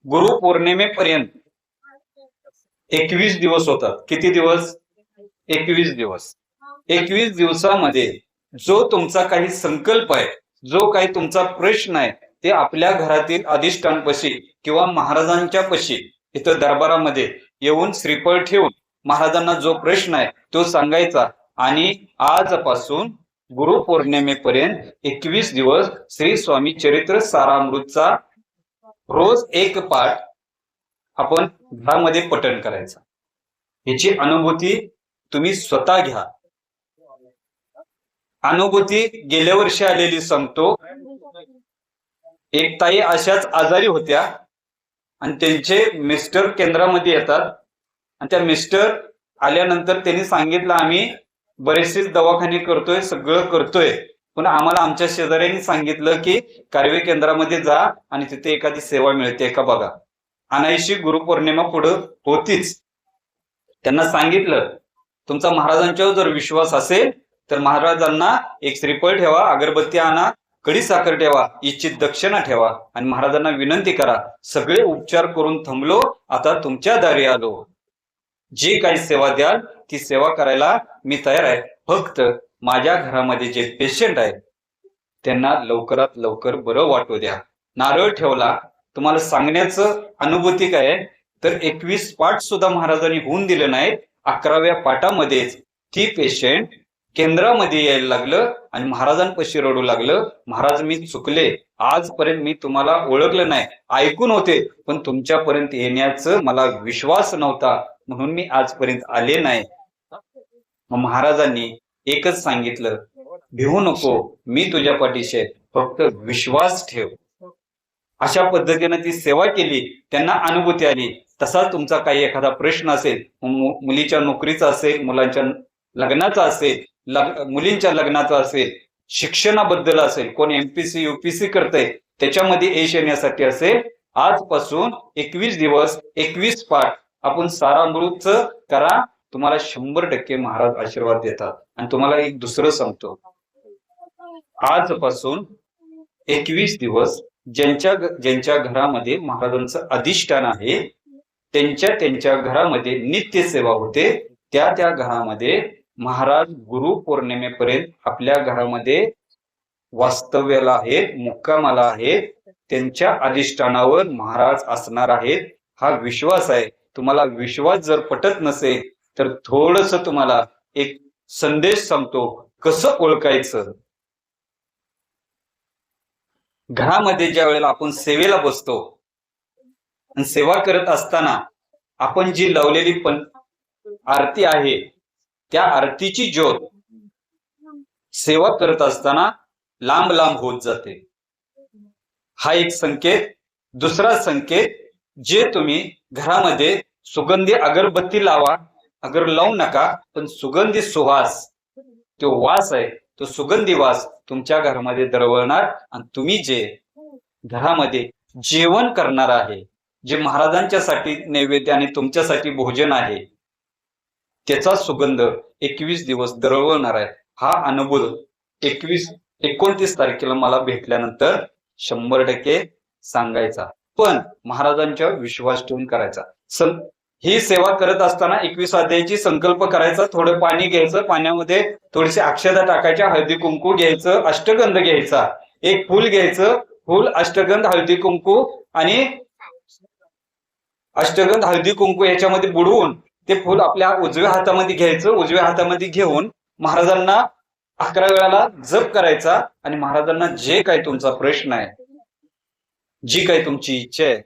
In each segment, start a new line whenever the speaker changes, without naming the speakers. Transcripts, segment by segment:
गुरुपौर्णिमेपर्यंत 21 दिवस होतात. किती दिवस? 21 दिवस. 21 दिवसामध्ये जो तुमचा काही संकल्प आहे, जो काही तुमचा प्रश्न आहे, ते आपल्या घरातील अधिष्ठानपाशी किंवा महाराजांच्या पशी इथं दरबारामध्ये येऊन श्रीफळ ठेवून महाराजांना जो प्रश्न आहे तो सांगायचा. आणि आजपासून गुरुपौर्णिमेपर्यंत 21 दिवस श्री स्वामी चरित्र सारामृतचा रोज एक पाठ आपण घरामध्ये पठण करायचा. याची अनुभूती तुम्ही स्वतः घ्या. अनुभूती गेल्या वर्षी आलेली सांगतो. एक ताई अशाच आजारी होत्या आणि त्यांचे मिस्टर केंद्रामध्ये येतात आणि त्या मिस्टर आल्यानंतर त्यांनी सांगितलं आम्ही बरेचसे दवाखाने करतोय, सगळं करतोय, पण आम्हाला आमच्या शेजाऱ्यांनी सांगितलं की कार्वे केंद्रामध्ये जा आणि तिथे एखादी सेवा मिळते का बघा. अनायशी गुरुपौर्णिमा पुढे होतीच. त्यांना सांगितलं तुमचा महाराजांच्यावर जर विश्वास असेल तर महाराजांना एक श्रीफळ ठेवा, अगरबत्ती आणा, कडी साखर ठेवा, इच्छित दक्षिणा ठेवा आणि महाराजांना विनंती करा. सगळे उपचार करून थांबलो, आता तुमच्या दारी आलो. जी काही सेवा द्याल ती सेवा करायला मी तयार आहे. फक्त माझ्या घरामध्ये जे पेशंट आहेत त्यांना लवकरात लवकर बरं वाटू द्या. नारळ ठेवला. तुम्हाला सांगण्याचं अनुभूती काय आहे तर 21 पाठ सुद्धा महाराजांनी होऊन दिले नाहीत. 11व्या पाठामध्येच ती पेशंट केंद्रामध्ये यायला लागलं आणि महाराजांपाशी रडू लागलं, महाराज मी चुकले, आजपर्यंत मी तुम्हाला ओळखलं नाही, ऐकून होते पण तुमच्यापर्यंत येण्याचं मला विश्वास नव्हता म्हणून मी आजपर्यंत आले नाही. महाराजांनी एकच सांगितलं, भिवू नको, मी तुझ्या पाठीशी आहे, फक्त विश्वास ठेव. अशा पद्धतीने ती सेवा केली. त्यांना अनुभूती आली. तसा तुमचा काही एखादा प्रश्न असेल, मुलीच्या नोकरीचा असेल, मुलांच्या लग्नाचा असेल, मुलींच्या लग्नाचा असेल, शिक्षणाबद्दल असेल, कोण एमपीसी यूपीसी करतंय त्याच्यामध्ये यश येण्यासाठी असेल, आजपासून 21 दिवस 21 पाठ आपण सारामृतचं करा. तुम्हाला 100% महाराज आशीर्वाद देतात. आणि तुम्हाला एक दुसरं सांगतो, आजपासून 21 दिवस ज्यांच्या घरामध्ये महाराजांचं अधिष्ठान आहे त्यांच्या घरामध्ये नित्य सेवा होते. त्या घरामध्ये महाराज गुरुपौर्णिमेपर्यंत आपल्या घरामध्ये वास्तव्याला आहेत, मुक्कामाला आहेत. त्यांच्या अधिष्ठानावर महाराज असणार आहेत हा विश्वास आहे. तुम्हाला विश्वास जर पटत नसेल तर थोडस तुम्हाला एक संदेश सांगतो कसं ओळखायचं. घरामध्ये ज्या वेळेला आपण सेवेला बसतो आणि सेवा करत असताना आपण जी लावलेली पण आरती आहे त्या आरतीची ज्योत सेवा करत असताना लांब लांब होत जाते. हा एक संकेत. दुसरा संकेत, जे तुम्ही घरामध्ये सुगंधी अगरबत्ती लावा, अगर लावू नका, पण सुगंधी सुवास, तो वास आहे, तो सुगंधी वास तुमच्या घरामध्ये दरवळणार. आणि तुम्ही जे घरामध्ये जेवण करणार आहे, जे महाराजांच्यासाठी नैवेद्य आणि तुमच्यासाठी भोजन आहे, त्याचा सुगंध 21 दिवस दरवळणार आहे. हा अनुभव 29 तारखेला मला भेटल्यानंतर 100% सांगायचा, पण महाराजांच्या विश्वास ठेवून करायचा. ही सेवा करत असताना 21 अध्यायाची संकल्प करायचा. थोडं पाणी घ्यायचं, पाण्यामध्ये थोडीशी अक्षता टाकायच्या, हळदी कुंकू घ्यायचं, अष्टगंध घ्यायचा, एक फूल घ्यायचं, फूल अष्टगंध हळदी कुंकू आणि अष्टगंध हळदी कुंकू याच्यामध्ये बुडवून ते फूल आपल्या उजव्या हातामध्ये घ्यायचं. उजव्या हातामध्ये घेऊन महाराजांना 11 वेळाला जप करायचा आणि महाराजांना जे काही तुमचा प्रश्न आहे, जी काही तुमची इच्छा आहे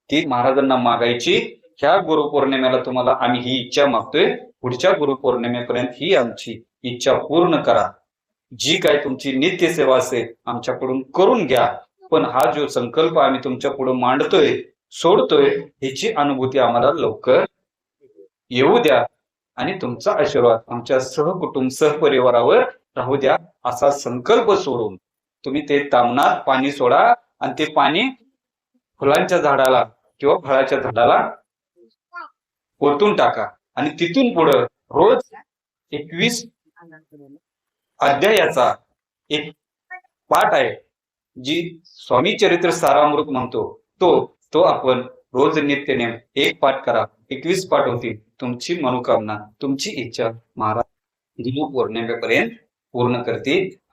ती महाराजांना मागायची. ह्या गुरुपौर्णिमेला तुम्हाला आम्ही ही इच्छा मागतोय, पुढच्या गुरुपौर्णिमेपर्यंत ही आमची इच्छा पूर्ण करा. जी काही तुमची नित्य सेवा असेल आमच्याकडून करून घ्या, पण हा जो संकल्प आम्ही तुमच्या पुढे मांडतोय, सोडतोय, ह्याची अनुभूती आम्हाला लवकर येऊ द्या आणि तुमचा आशीर्वाद आमच्या सहकुटुंब सहपरिवारावर राहू द्या. असा संकल्प सोडून तुम्ही ते तामणात पाणी सोडा आणि ते पाणी फुलांच्या झाडाला किंवा फळाच्या झाडाला ओतून टाका. आणि तिथून पुढे रोज 21 अध्यायाचा एक पाठ आहे, जी स्वामी चरित्र सारामृत म्हणतो, तो आपण रोज नित्यनेम 1 पाठ करा, 21 पाठ होतील. तुमची मनोकामना, तुमची इच्छा महाराज गुरु पौर्णिमेपर्यंत पूर्ण करतील.